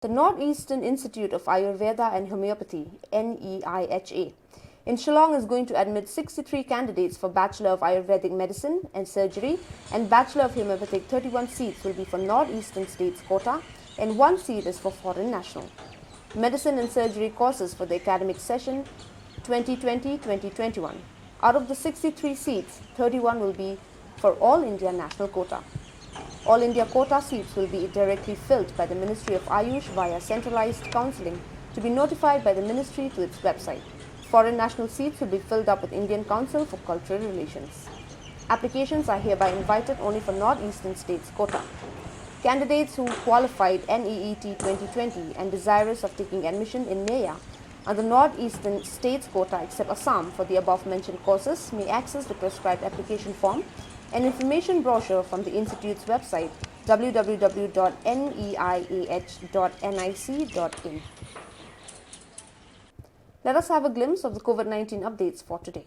The Northeastern Institute of Ayurveda and Homeopathy, NEIAH, in Shillong is going to admit 63 candidates for Bachelor of Ayurvedic Medicine and Surgery, and Bachelor of Homeopathic. 31 seats will be for Northeastern States quota and 1 seat is for foreign national. Medicine and surgery courses for the academic session 2020-2021. Out of the 63 seats, 31 will be for All India National Quota. All India quota seats will be directly filled by the Ministry of Ayush via centralized counselling to be notified by the Ministry to its website. Foreign national seats will be filled up with Indian Council for Cultural Relations. Applications are hereby invited only for Northeastern States quota. Candidates who qualified NEET 2020 and desirous of taking admission in NEIAH on the Northeastern States quota except Assam for the above mentioned courses may access the prescribed application form and information brochure from the Institute's website www.neiah.nic.in. Let us have a glimpse of the COVID-19 updates for today.